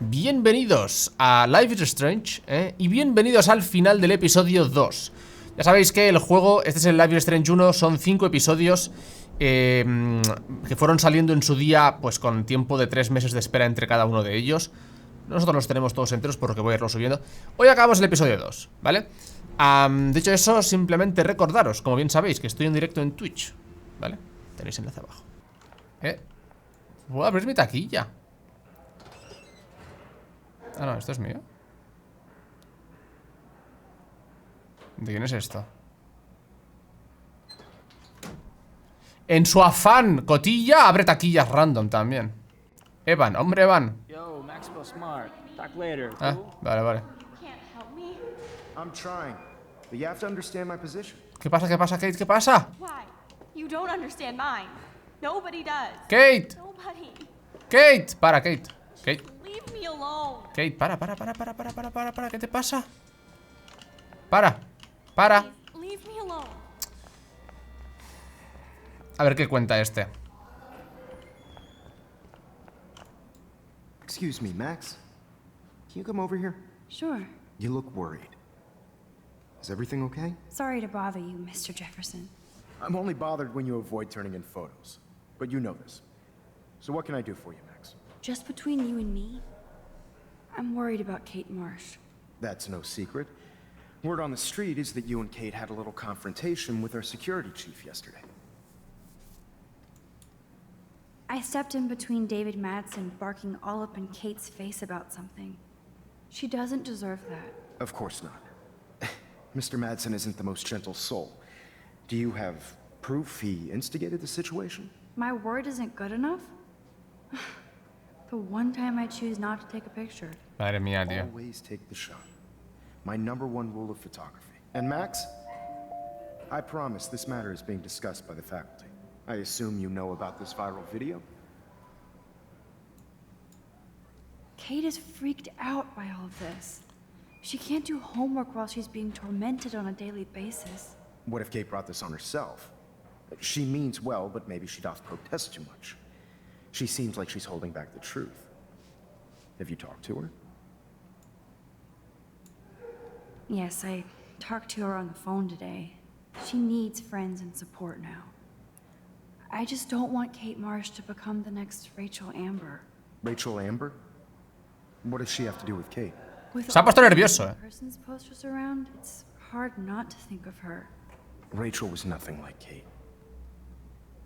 Bienvenidos a Life is Strange, y bienvenidos al final del episodio 2. Ya sabéis que el juego, este es el Life is Strange 1, son 5 episodios que fueron saliendo en su día, pues con tiempo de 3 meses de espera entre cada uno de ellos. Nosotros los tenemos todos enteros porque voy a irlo subiendo. Hoy acabamos el episodio 2, ¿vale? Dicho eso, simplemente recordaros, como bien sabéis, que estoy en directo en Twitch, ¿vale? Tenéis enlace abajo. ¿Puedo abrir mi taquilla? Ah, no, esto es mío. ¿De quién es esto? En su afán, Cotilla abre taquillas random también. Evan, hombre Evan. Ah, vale. ¿Qué pasa, Kate? ¿Qué pasa? Kate. Kate, para, Kate. Kate, para. ¿Qué te pasa? Para. A ver qué cuenta este. Excuse me, Max. Can you come over here? Sure. You look worried. Is everything okay? Sorry to bother you, Mr. Jefferson. I'm only bothered when you avoid turning in photos. But you know this. So what can I do for you, Max? Just between you and me, I'm worried about Kate Marsh. That's no secret. Word on the street is that you and Kate had a little confrontation with our security chief yesterday. I stepped in between David Madsen barking all up in Kate's face about something. She doesn't deserve that. Of course not. Mr. Madsen isn't the most gentle soul. Do you have proof he instigated the situation? My word isn't good enough? The one time I choose not to take a picture. Madre mía, tío. Always take the shot. My #1 rule of photography. And Max, I promise this matter is being discussed by the faculty. I assume you know about this viral video? Kate is freaked out by all of this. She can't do homework while she's being tormented on a daily basis. What if Kate brought this on herself? She means well, but maybe she doth protest too much. She seems like she's holding back the truth. Have you talked to her? Yes, I talked to her on the phone today. She needs friends and support now. I just don't want Kate Marsh to become the next Rachel Amber. Rachel Amber? What does she have to do with Kate? Se ha puesto nervioso, Person's posters around, it's hard not to think of her. Rachel was nothing like Kate.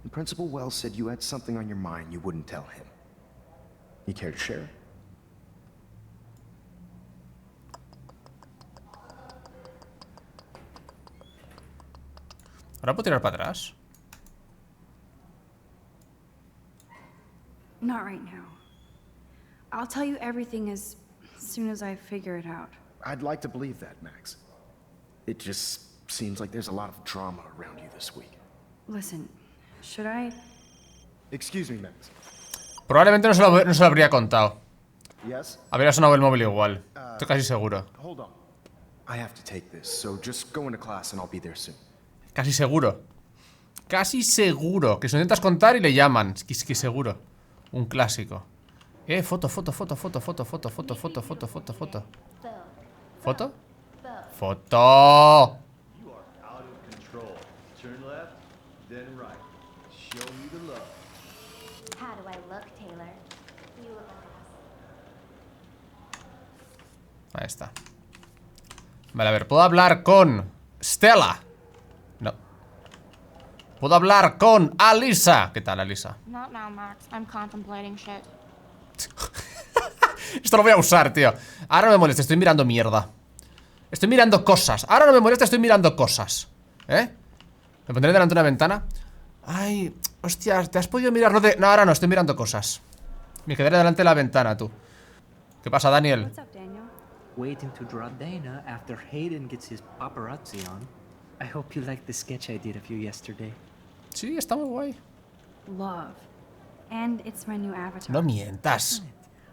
And Principal Wells said you had something on your mind you wouldn't tell him. You care to share? ¿Ahora puedo tirar para atrás? Not right now. I'll tell you everything as soon as I figure it out. I'd like to believe that, Max. It just seems like there's a lot of drama around you this week. Listen, should I? Excuse me, Max. Probablemente no se lo habría contado. Yes? Habría sonado el móvil igual. Estoy casi seguro. Hold on. I have to take this, so just go into class and I'll be there soon. Casi seguro. Casi seguro. Que se lo intentas contar y le llaman. Es que seguro. Un clásico. Foto. ¿Foto? ¡Foto! Ahí está. Vale, a ver, ¿puedo hablar con Stella? No. ¿Puedo hablar con Alisa? ¿Qué tal, Alisa? Not now, Max. I'm contemplating shit. Esto lo voy a usar, tío. Ahora no me molesta, estoy mirando mierda. Estoy mirando cosas. Ahora no me molesta, estoy mirando cosas. Me pondré delante de una ventana. Ay, hostias, ¿te has podido mirar? No, ahora no, estoy mirando cosas. Me quedaré delante de la ventana, tú. ¿Qué pasa, Daniel? What's up, Daniel? Waiting to draw Dana after Hayden gets his paparazzi on. I hope you liked the sketch I did of you yesterday. Sí, está muy guay. Love. And it's my new avatar. No mientas.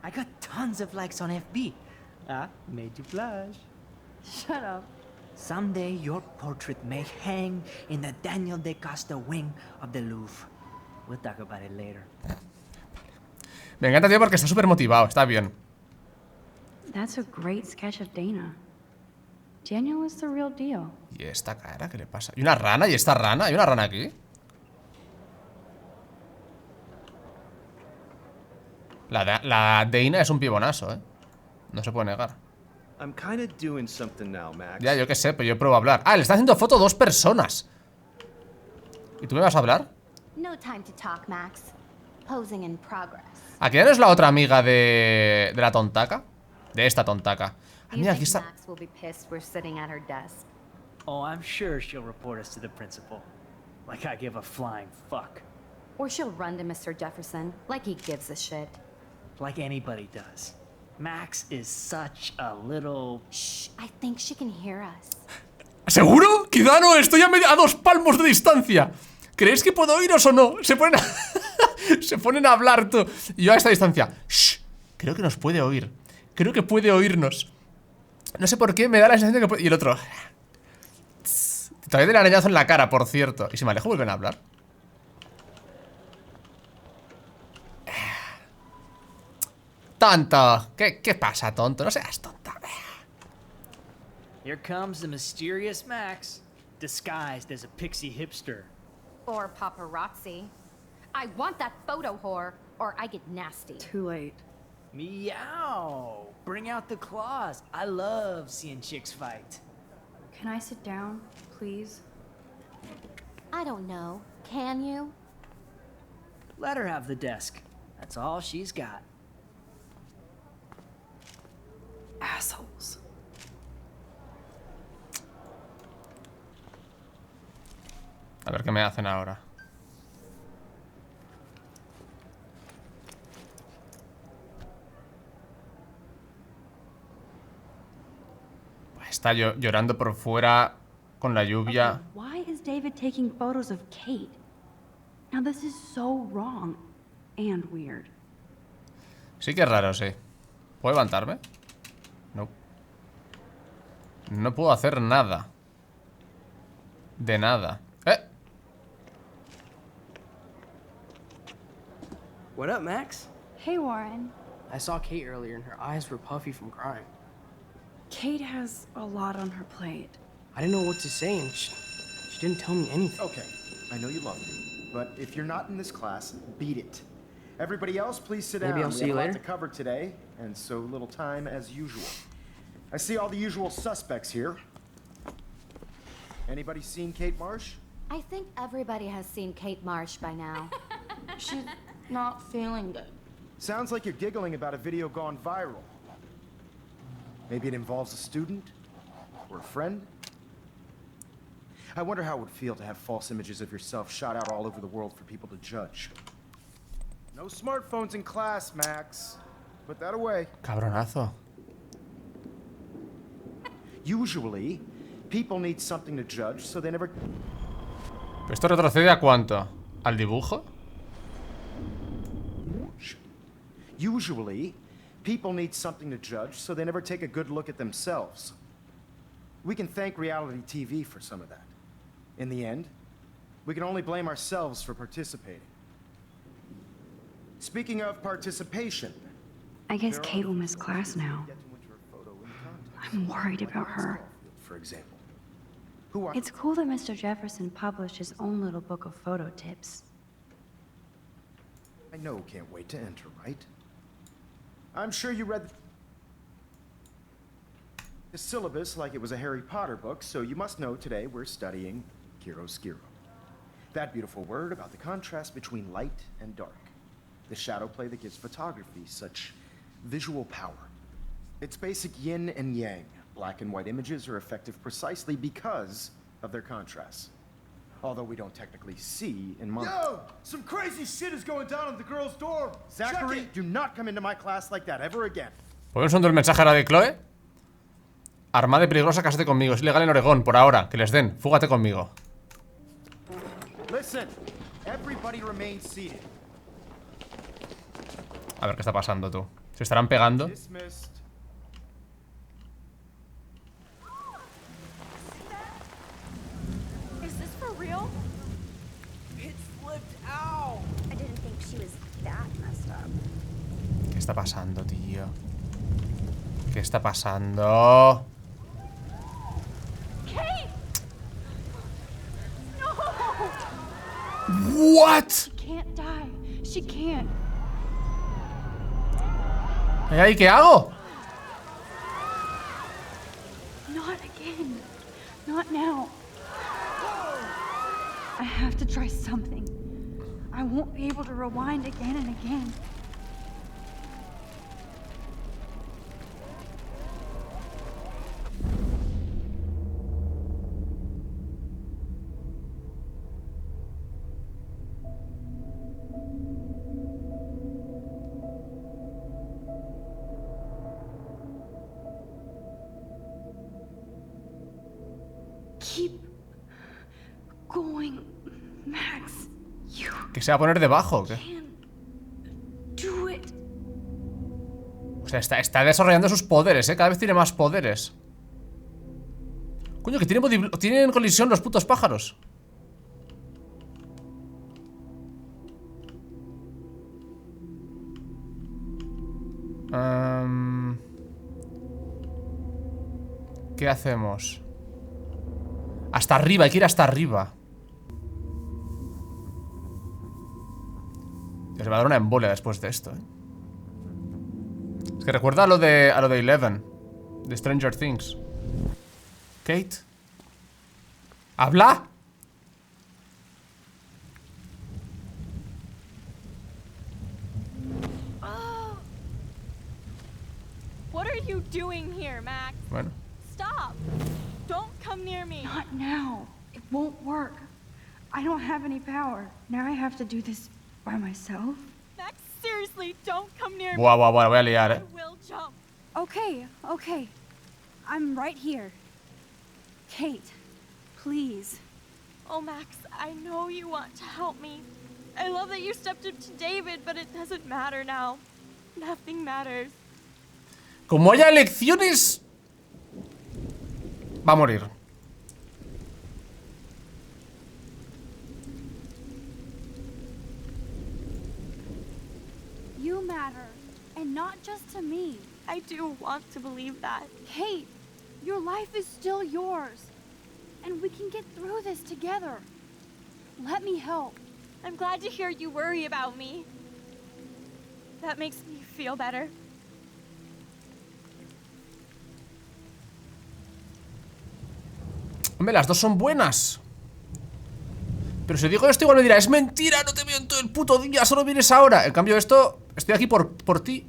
I got tons of likes on FB. Made you blush. Shut up. Someday your portrait may hang in the Daniel de Costa wing of the Louvre. We'll talk about it later. Me encanta, tío, porque está súper motivado. Está bien. That's a great sketch of Dana. Daniel is the real deal. ¿Y esta cara? ¿Qué le pasa? ¿Y una rana? ¿Y esta rana? ¿Hay una rana aquí? La Dana es un pibonazo, ¿eh? No se puede negar. I'm kind of doing something now, Max. Ya, yo qué sé, pero yo pruebo a hablar. Ah, le está haciendo foto a 2 personas. ¿Y tú me vas a hablar? No time to talk, Max. Posing in progress. ¿Aquí no es la otra amiga de la tontaca? De esta tontaca. Ah, mira, aquí está. Max will be pissed we're sitting at her desk. Oh, I'm sure she'll report us to the principal. Like I give a flying fuck. Or she'll run to Mr. Jefferson, like he gives a shit. Like anybody does. Max is such a little... Shh, I think she can hear us. ¿Seguro? Quizá no, estoy a 2 palmos de distancia. ¿Creéis que puedo oíros o no? Se ponen a... Se ponen a hablar tú. Y yo a esta distancia. Shh, creo que nos puede oír. Creo que puede oírnos. No sé por qué me da la sensación de que puede... Y el otro... Todavía tiene arañazo en la cara, por cierto. ¿Y si me alejo vuelven a hablar? Tonto. ¿Qué pasa, tonto? No seas tonto. Here comes the mysterious Max, disguised as a pixie hipster. Or paparazzi. I want that photo whore, or I get nasty. Too late. Meow! Bring out the claws. I love seeing chicks fight. Can I sit down, please? I don't know. Can you? Let her have the desk. That's all she's got. Assholes. A ver qué me hacen ahora. Está llorando por fuera con la lluvia. Okay, why is David taking photos of Kate? Now this is so wrong and weird. Sí que es raro, sí. ¿Puedo levantarme? No. No puedo hacer nada. De nada. What up, Max? Hey, Warren. I saw Kate earlier and her eyes were puffy from crying. Kate has a lot on her plate. I didn't know what to say and she didn't tell me anything. Okay, I know you love me, but if you're not in this class, beat it. Everybody else, please sit down. Maybe I'll see you We have a later. lot to cover today, and so little time as usual. I see all the usual suspects here. Anybody seen Kate Marsh? I think everybody has seen Kate Marsh by now. She's not feeling good. Sounds like you're giggling about a video gone viral. Maybe it involves a student or a friend. I wonder how it would feel to have false images of yourself shot out all over the world for people to judge. No smartphones in class, Max. Put that away. Cabronazo. Usually, people need something to judge, so they never... ¿Pero esto retrocede a cuánto? ¿Al dibujo? Usually, people need something to judge, so they never take a good look at themselves. We can thank reality TV for some of that. In the end, we can only blame ourselves for participating. Speaking of participation... I guess Kate will miss class now. I'm worried about her. For example. Who are... It's cool that Mr. Jefferson published his own little book of photo tips. I know can't wait to enter, right? I'm sure you read the syllabus like it was a Harry Potter book, so you must know today we're studying chiaroscuro. That beautiful word about the contrast between light and dark. The shadow play that gives photography such visual power. It's basic yin and yang. Black and white images are effective precisely because of their contrast. Although we don't technically see in mono. Yo! Some crazy shit is going down in the girls' dorm! Zachary, do not come into my class like that ever again. ¿Podemos mandar el mensaje ahora de Chloe? Armada y peligrosa, cásate conmigo. Es ilegal en Oregón, por ahora. Que les den. Fúgate conmigo. Listen, everybody remain seated. A ver qué está pasando, tú. ¿Se estarán pegando? Dismissed. Is this for real? It flipped out. I didn't think she was that messed up. ¿Qué está pasando, tío? ¿Qué está pasando? Kate! No! What? She can't die. She can't. ¿Y qué hago? Not again. Not now. I have to try something. I won't be able to rewind again and again. Keep going, Max. You ¿Que se va a poner debajo o qué? can do it. O sea, está desarrollando sus poderes, cada vez tiene más poderes. Coño, que tienen colisión los putos pájaros. ¿Qué hacemos? Hasta arriba, hay que ir hasta arriba. Se va a dar una embolia después de esto, Es que recuerda a lo de Eleven, de Stranger Things. Kate, ¿habla? What are you doing here, Max? Bueno. Stop! Don't come near me. Not now. It won't work. I don't have any power. Now I have to do this by myself. Max, seriously, don't come near me. Buah, voy a liar, I will jump. Okay, okay. I'm right here. Kate, please. Oh, Max, I know you want to help me. I love that you stepped up to David, but it doesn't matter now. Nothing matters. Como haya elecciones, va a morir. You matter, and not just to me. I do want to believe that. Kate, your life is still yours. And we can get through this together. Let me help. I'm glad to hear you worry about me. That makes me feel better. Hombre, las dos son buenas. Pero si digo esto igual me dirá, es mentira, no te veo en todo el puto día, solo vienes ahora. En cambio esto, estoy aquí por ti.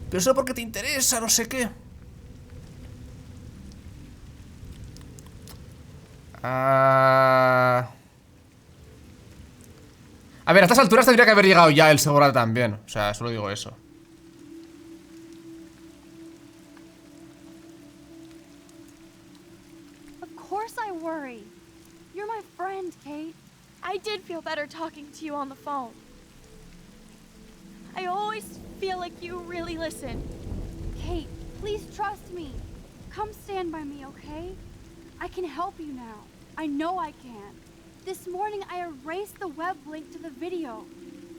Pero solo porque te interesa, no sé qué. A ver, a estas alturas tendría que haber llegado ya el Segura también. O sea, solo digo eso. Of course I worry. You're my friend, Kate. I did feel better talking to you on the phone. I always feel like you really listen. Kate, please trust me. Come stand by me, okay? I can help you now. I know I can. This morning I erased the web link to the video.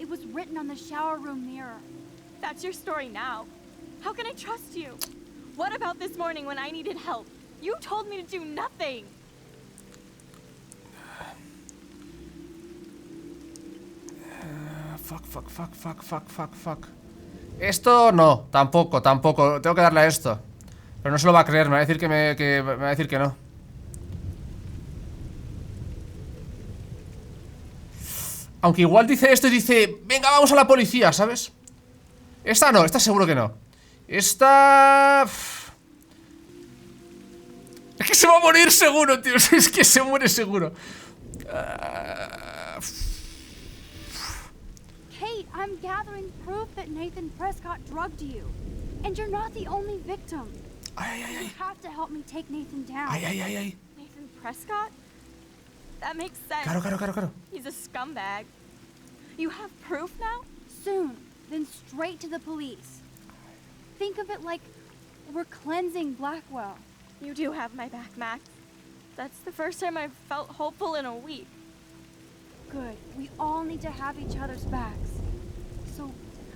It was written on the shower room mirror. That's your story now. How can I trust you? What about this morning when I needed help? You told me to do nothing. Fuck. Esto no, tampoco. Tengo que darle a esto. Pero no se lo va a creer, me va a decir me va a decir que no. Aunque igual dice esto y dice, venga, vamos a la policía, ¿sabes? Esta no, esta seguro que no. Esta... Es que se va a morir seguro, tío. Es que se muere seguro. Kate, I'm gathering proof that Nathan Prescott drugged you. And you're not the only victim. You have to help me take Nathan down. Ay. Nathan Prescott? That makes sense. Claro. He's a scumbag. You have proof now? Soon, then straight to the police. Think of it like we're cleansing Blackwell. You do have my back, Max. That's the first time I've felt hopeful in a week. Good. We all need to have each other's backs. So,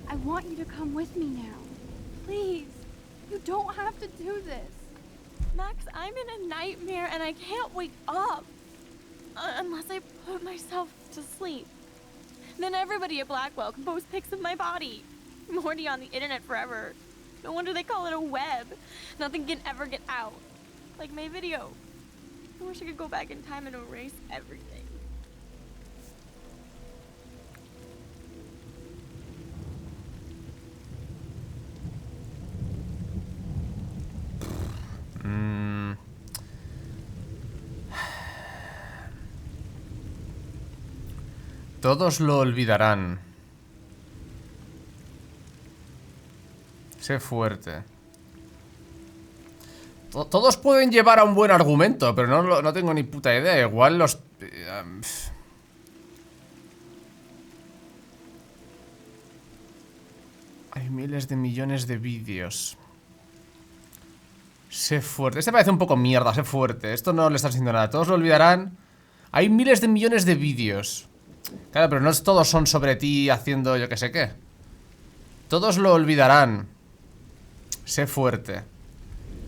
I want you to come with me now. Please. You don't have to do this. Max, I'm in a nightmare and I can't wake up. Unless I put myself to sleep. Then everybody at Blackwell can post pics of my body. I'm already on the internet forever. No wonder they call it a web. Nothing can ever get out. Like my video. I wish I could go back in time and erase everything. Todos lo olvidarán. Sé fuerte. Todos pueden llevar a un buen argumento, pero no tengo ni puta idea. Igual los... Hay miles de millones de vídeos. Sé fuerte. Este parece un poco mierda, sé fuerte. Esto no le está haciendo nada. Todos lo olvidarán. Hay miles de millones de vídeos. Claro, pero no todos son sobre ti haciendo yo que sé qué. Todos lo olvidarán. Sé fuerte.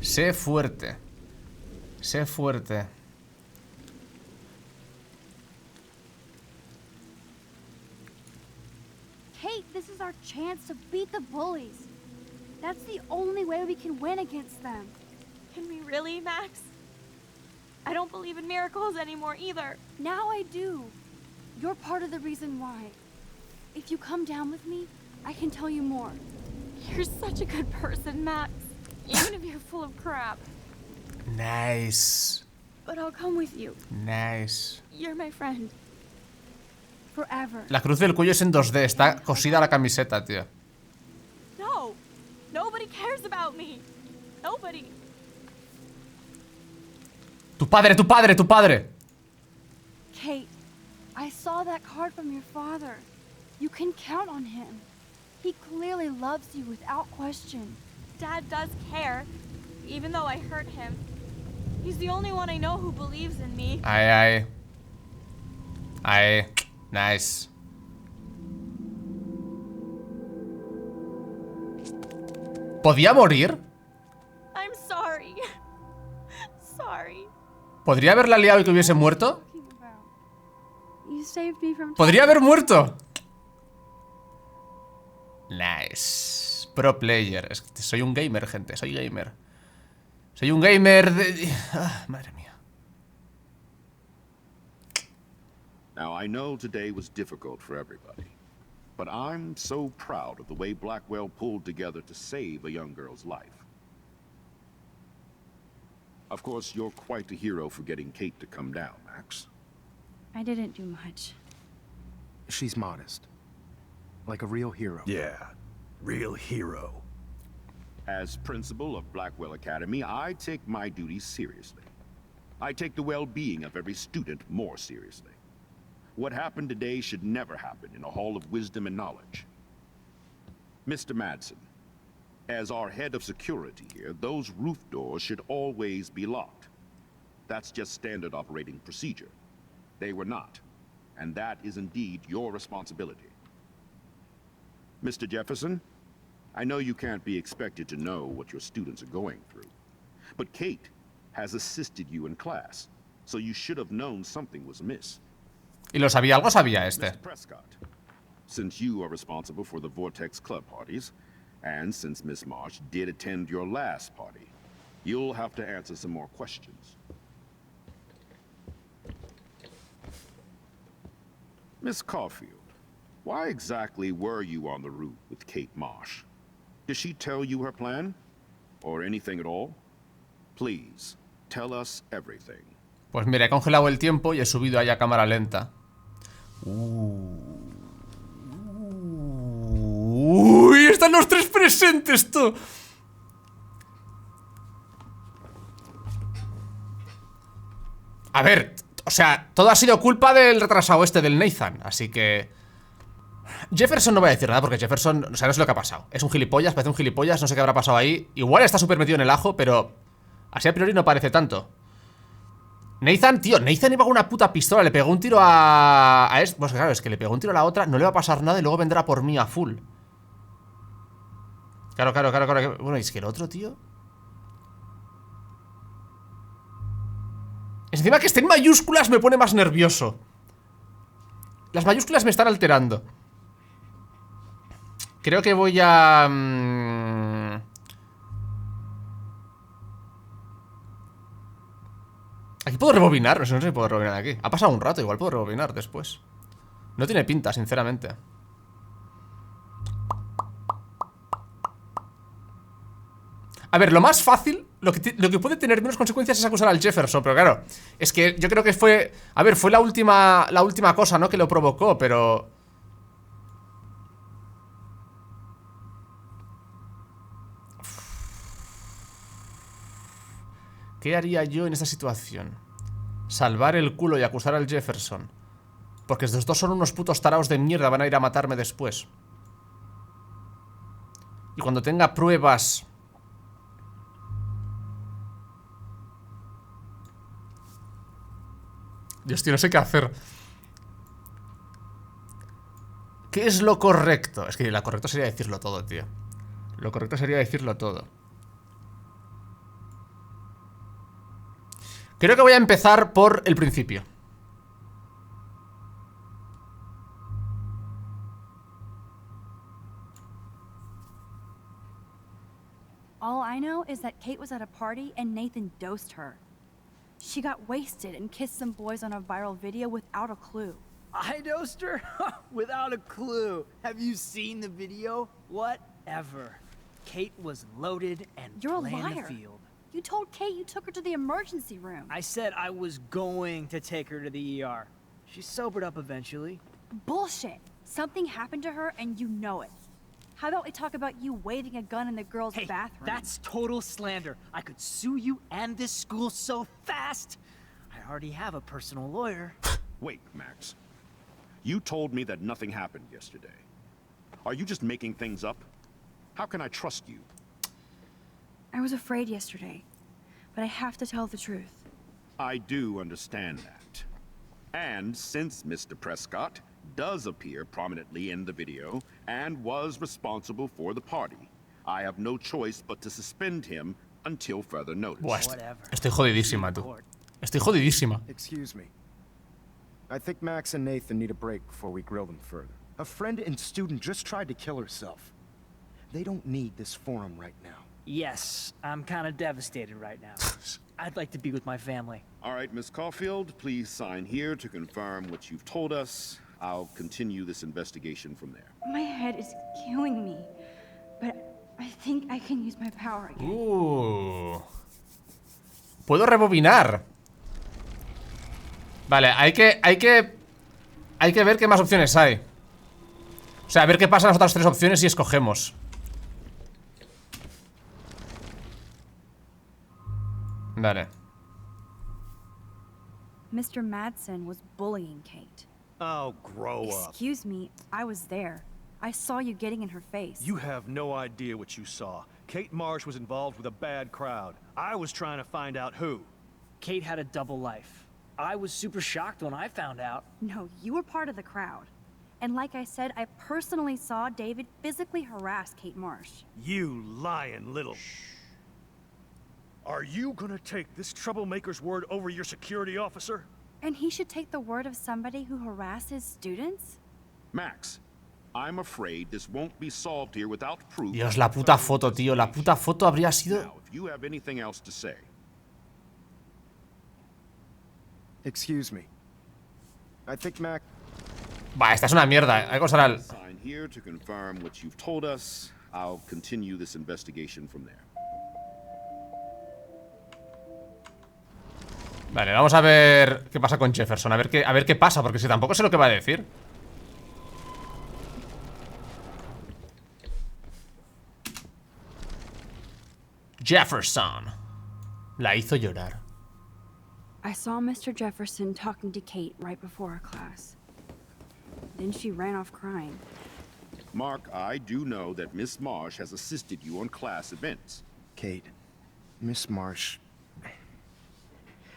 Sé fuerte. Sé fuerte. Kate, this is our chance to beat the bullies. That's the only way we can win against them. Can we really, Max? I don't believe in miracles anymore either. Now I do. You're part of the reason why. If you come down with me, I can tell you more. You're such a good person, Max. Even if you're full of crap. Nice. But I'll come with you. Nice. You're my friend. Forever. La cruz del cuello es en 2D. Está cosida a la camiseta, tío. No. Nobody cares about me. Nobody. Tu padre, tu padre, tu padre. Kate, I saw that card from your father. You can count on him. He clearly loves you without question. Dad does care, even though I hurt him. He's the only one I know who believes in me. Ay. Nice. ¿Podía morir? I'm sorry. Sorry. ¿Podría haberla liado y que hubiese muerto? You saved me from... ¿Podría haber muerto? Nice. Pro player. Es que soy un gamer, gente. Soy gamer. Soy un gamer de... madre mía. Now, I know today was difficult for everybody, but I'm so proud of the way Blackwell pulled together to save a young girl's life. Of course, you're quite a hero for getting Kate to come down, Max. I didn't do much. She's modest. Like a real hero. Yeah, real hero. As principal of Blackwell Academy, I take my duties seriously. I take the well-being of every student more seriously. What happened today should never happen in a hall of wisdom and knowledge. Mr. Madsen, as our head of security here, those roof doors should always be locked. That's just standard operating procedure. They were not, and that is indeed your responsibility. Mr. Jefferson, I know you can't be expected to know what your students are going through, but Kate has assisted you in class, so you should have known something was amiss. ¿Y lo sabía? Algo sabía este. Mr. Prescott, since you are responsible for the Vortex Club parties, and since Miss Marsh did attend your last party, you'll have to answer some more questions. Miss Caulfield, why exactly were you on the route with Kate Marsh? Did she tell you her plan? Or anything at all? Please, tell us everything. Pues mira, he congelado el tiempo y he subido ahí a cámara lenta. Uy, están los tres presentes, tú. A ver, o sea, todo ha sido culpa del retrasado este del Nathan, así que... Jefferson no voy a decir nada porque Jefferson, o sea, no sé lo que ha pasado. Es un gilipollas, parece un gilipollas, no sé qué habrá pasado ahí. Igual está súper metido en el ajo, pero así a priori no parece tanto. Nathan, tío, Nathan iba con una puta pistola, le pegó un tiro a este. Pues claro, es que le pegó un tiro a la otra, no le va a pasar nada y luego vendrá por mí a full. Claro. Bueno, y es que el otro, tío. Encima que esté en mayúsculas me pone más nervioso. Las mayúsculas me están alterando. Creo que voy a... Aquí puedo rebobinar, no sé si puedo rebobinar aquí. Ha pasado un rato, igual puedo rebobinar después. No tiene pinta, sinceramente. A ver, lo más fácil, lo que puede tener menos consecuencias es acusar al Jefferson, pero claro, es que yo creo que fue... A ver, fue la última cosa, ¿no? Que lo provocó, pero... ¿Qué haría yo en esta situación? Salvar el culo y acusar al Jefferson. Porque estos dos son unos putos taraos de mierda, van a ir a matarme después. Y cuando tenga pruebas... Dios, tío, no sé qué hacer. ¿Qué es lo correcto? Es que lo correcto sería decirlo todo, tío. Lo correcto sería decirlo todo. Creo que voy a empezar por el principio. All I know is that Kate was at a party and Nathan dosed her. She got wasted and kissed some boys on a viral video without a clue. I dosed her? Without a clue. Have you seen the video? Whatever. Kate was loaded and You're a playing liar. the field. You told Kate you took her to the emergency room. I said I was going to take her to the ER. She sobered up eventually. Bullshit. Something happened to her and you know it. How about we talk about you waving a gun in the girls' Hey, bathroom? that's total slander. I could sue you and this school so fast. I already have a personal lawyer. Wait, Max. You told me that nothing happened yesterday. Are you just making things up? How can I trust you? I was afraid yesterday, but I have to tell the truth. I do understand that. And since Mr. Prescott does appear prominently in the video and was responsible for the party, I have no choice but to suspend him until further notice. Buah, estoy jodidísima, tú. Estoy jodidísima. Excuse me. I think Max and Nathan need a break before we grill them further. A friend and student just tried to kill herself. They don't need this forum right now. Yes, I'm kind of devastated right now. I'd like to be with my family. All right, Miss Caulfield, please sign here to confirm what you've told us. I'll continue this investigation from there. My head is killing me, but I think I can use my power again. Puedo rebobinar. Vale, hay que ver qué más opciones hay. O sea, a ver qué pasa en las otras tres opciones y escogemos. Vale. Mr. Madsen was bullying Kate. Oh, grow up. Excuse me, I was there. I saw you getting in her face. You have no idea what you saw. Kate Marsh was involved with a bad crowd. I was trying to find out who. Kate had a double life. I was super shocked when I found out. No, you were part of the crowd. And like I said, I personally saw David physically harass Kate Marsh. You lying little... Are you gonna take this troublemaker's word over your security officer? And he should take the word of somebody who harasses students? Max, I'm afraid this won't be solved here without proof. Dios, la puta foto, tío. La puta foto habría sido... Now, if you have anything else to say. Excuse me. I think Max... Va, esta es una mierda. Hay que usar al... Sign here to confirm what you've told us. I'll continue this investigation from there. Vale, vamos a ver qué pasa con Jefferson. A ver qué pasa, porque si tampoco sé lo que va a decir. Jefferson. La hizo llorar. I saw Mr. Jefferson talking to Kate right before our class. Then she ran off crying. Mark, I do know that Miss Marsh has assisted you on class events. Kate, Miss Marsh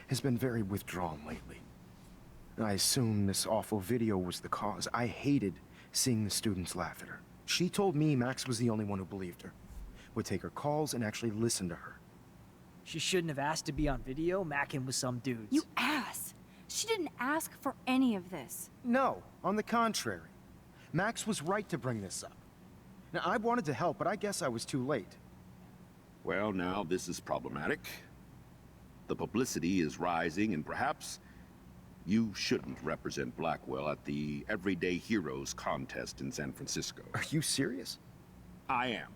has been very withdrawn lately. I assume this awful video was the cause. I hated seeing the students laugh at her. She told me Max was the only one who believed her, would take her calls and actually listen to her. She shouldn't have asked to be on video, macking with some dudes. You ass! She didn't ask for any of this. No, on the contrary. Max was right to bring this up. Now, I wanted to help, but I guess I was too late. Well, now this is problematic. The publicity is rising, and perhaps you shouldn't represent Blackwell at the Everyday Heroes contest in San Francisco. Are you serious? I am.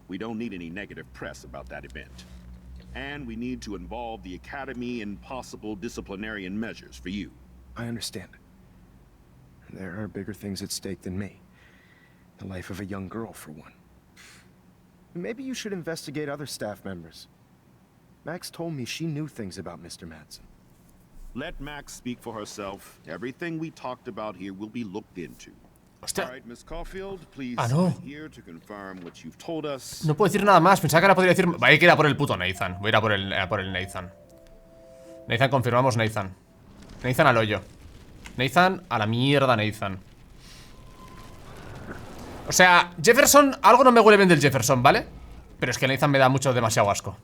We don't need any negative press about that event. And we need to involve the Academy in possible disciplinarian measures for you. I understand. There are bigger things at stake than me. The life of a young girl, for one. Maybe you should investigate other staff members. Max told me she knew things about Mr. Madsen. Let Max speak for herself. Everything we talked about here will be looked into. Hostia. All right, Miss Caulfield, please no. here to confirm what you've told us. No puedo decir nada más. Pensaba que ahora podría decir. Hay que ir a por el puto Nathan. Voy a ir a por el Nathan. Nathan, confirmamos Nathan. Nathan al hoyo. Nathan a la mierda, Nathan. O sea, Jefferson, algo no me huele bien del Jefferson, ¿vale? Pero es que Nathan me da demasiado asco.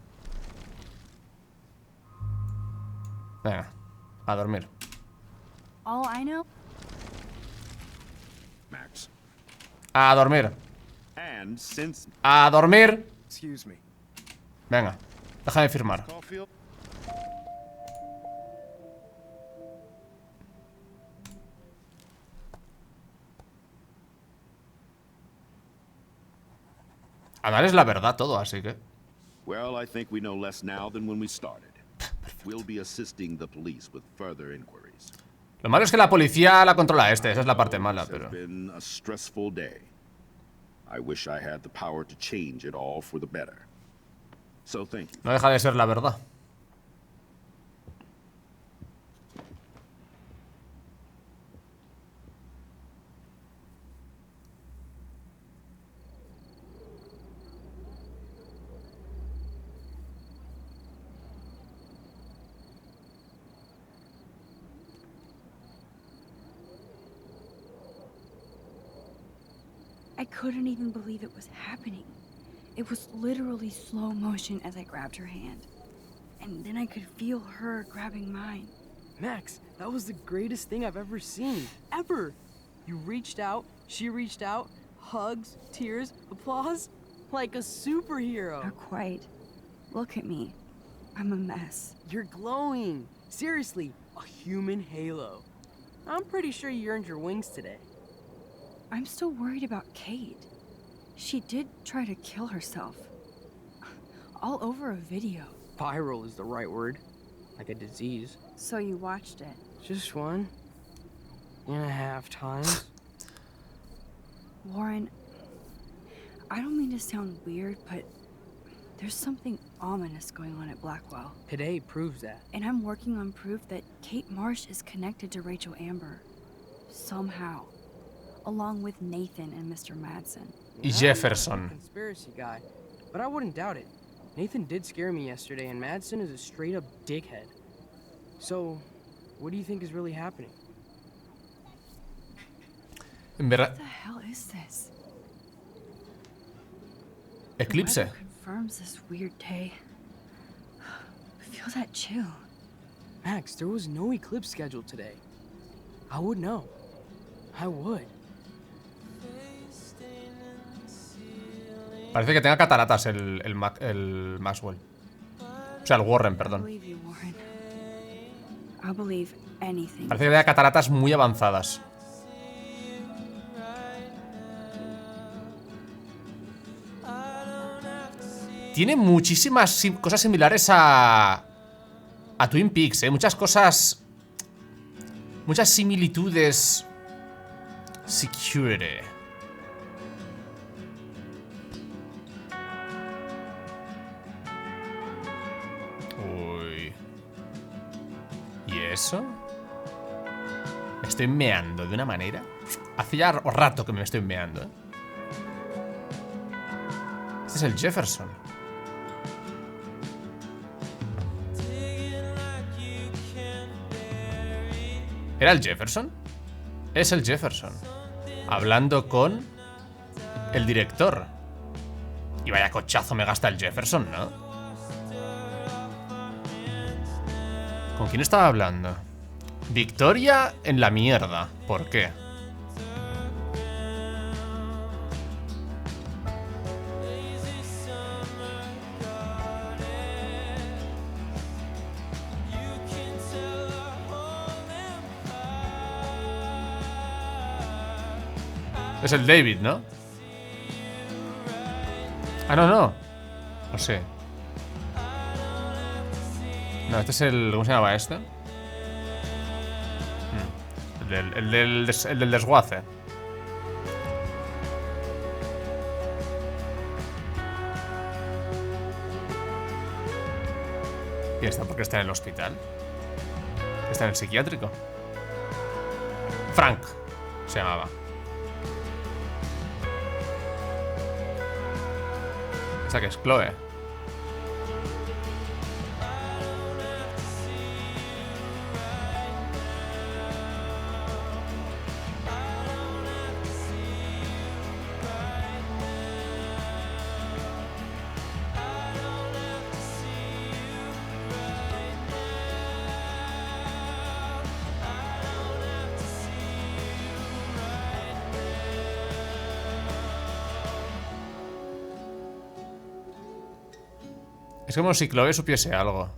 Venga, a dormir. All I know? Max. A dormir. And since A dormir. Excuse me. Venga, déjame firmar. Caulfield. Además es la verdad todo, así que. Well, I think we know less now than when we started. We'll be assisting the police with further inquiries. Lo malo es que la policía la controla esa es la parte mala, pero. It's been a stressful day. I wish I had the power to change it all for the better. So thank you. No deja de ser la verdad. I couldn't even believe it was happening. It was literally slow motion as I grabbed her hand. And then I could feel her grabbing mine. Max, that was the greatest thing I've ever seen. Ever! You reached out, she reached out, hugs, tears, applause. Like a superhero. Not quite. Look at me. I'm a mess. You're glowing. Seriously, a human halo. I'm pretty sure you earned your wings today. I'm still worried about Kate. She did try to kill herself. All over a video. Viral is the right word. Like a disease. So you watched it? Just 1.5 times. Warren, I don't mean to sound weird, but there's something ominous going on at Blackwell. Today proves that. And I'm working on proof that Kate Marsh is connected to Rachel Amber. Somehow. Along with Nathan and Mr. Madsen. Y Jefferson. I'm not a conspiracy guy, but I wouldn't doubt it. Nathan did scare me yesterday, and Madsen is a straight-up dickhead. So, what do you think is really happening? En verdad. What the hell is this? Eclipse. The weather confirms this weird day. Feel that chill. Max, there was no eclipse scheduled today. I would know. I would. Parece que tenga cataratas el Maxwell. O sea, el Warren, perdón. Parece que tenga cataratas muy avanzadas. Tiene muchísimas cosas similares a Twin Peaks, muchas cosas. Muchas similitudes. Security. Uy. ¿Y eso? Me estoy meando de una manera. Hace ya rato que me estoy meando, Este es el Jefferson. ¿Era el Jefferson? Es el Jefferson. Hablando con el director. Y vaya cochazo me gasta el Jefferson, ¿no? ¿Con quién estaba hablando? Victoria en la mierda. ¿Por qué? Es el David, ¿no? Ah, no. No sé. No, este es el... ¿Cómo se llamaba este? El del desguace. ¿Y está por qué está en el hospital? Está en el psiquiátrico. Frank se llamaba. Esa que es Chloe. Es como si Chloe supiese algo.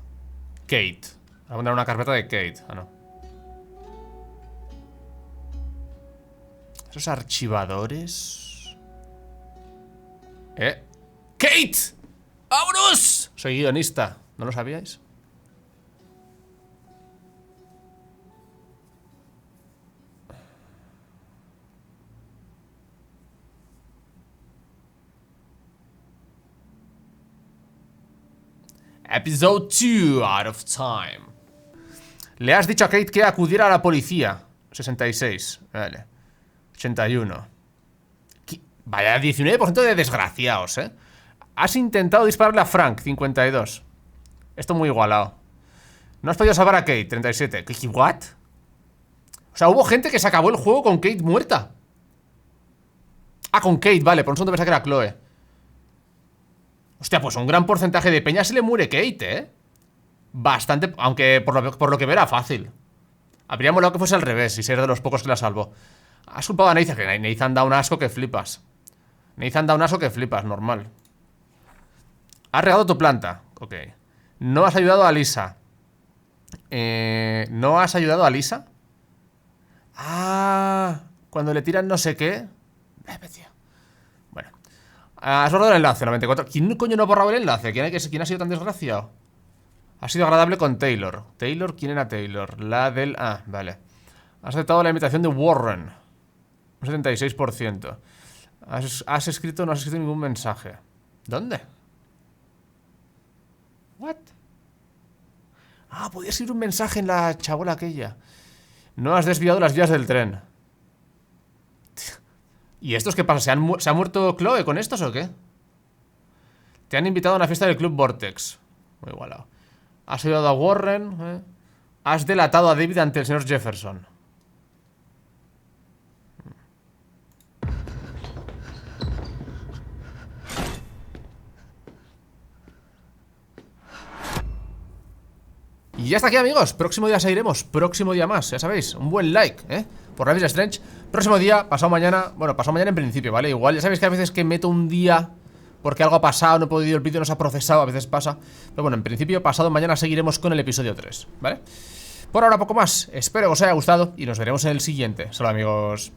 Kate. Voy a poner una carpeta de Kate. Ah, no. Esos archivadores. ¡Kate! ¡Vámonos! Soy guionista. ¿No lo sabíais? Episode 2 out of time. Le has dicho a Kate que acudiera a la policía. 66. Vale. 81. Vaya 19% de desgraciados, ¿eh? Has intentado dispararle a Frank. 52. Esto muy igualado. No has podido salvar a Kate. 37. ¿Qué? ¿What? O sea, hubo gente que se acabó el juego con Kate muerta. Ah, con Kate, vale. Por un segundo pensaba que era Chloe. Hostia, pues un gran porcentaje de peña se le muere Kate, ¿eh? Bastante, aunque por lo que veo era fácil. Habría molado que fuese al revés y ser de los pocos que la salvó. Has culpado a Nathan, que Nathan da un asco que flipas. Nathan da un asco que flipas, normal. Has regado tu planta. Ok. No has ayudado a Lisa. ¿No has ayudado a Lisa? Ah, cuando le tiran no sé qué. Tío. Bueno. Has borrado el enlace, 94. ¿Quién coño no ha borrado el enlace? ¿Quién ha sido tan desgraciado? Ha sido agradable con Taylor. ¿Taylor? ¿Quién era Taylor? La del... Ah, vale. Has aceptado la invitación de Warren. Un 76%. No has escrito ningún mensaje. ¿Dónde? ¿What? Ah, podía escribir un mensaje en la chabola aquella. No has desviado las vías del tren. ¿Y estos qué pasa? ¿Se ha muerto Chloe con estos o qué? Te han invitado a una fiesta del Club Vortex. Muy igualado. Has ayudado a Warren, Has delatado a David ante el señor Jefferson. Y ya está aquí, amigos. Próximo día seguiremos. Próximo día más, ya sabéis. Un buen like, por Life is Strange. Próximo día, pasado mañana. Bueno, pasado mañana en principio, ¿vale? Igual, ya sabéis que a veces que meto un día porque algo ha pasado, no he podido, el vídeo no se ha procesado, a veces pasa. Pero bueno, en principio, pasado mañana seguiremos con el episodio 3, ¿vale? Por ahora poco más. Espero que os haya gustado y nos veremos en el siguiente. Solo amigos.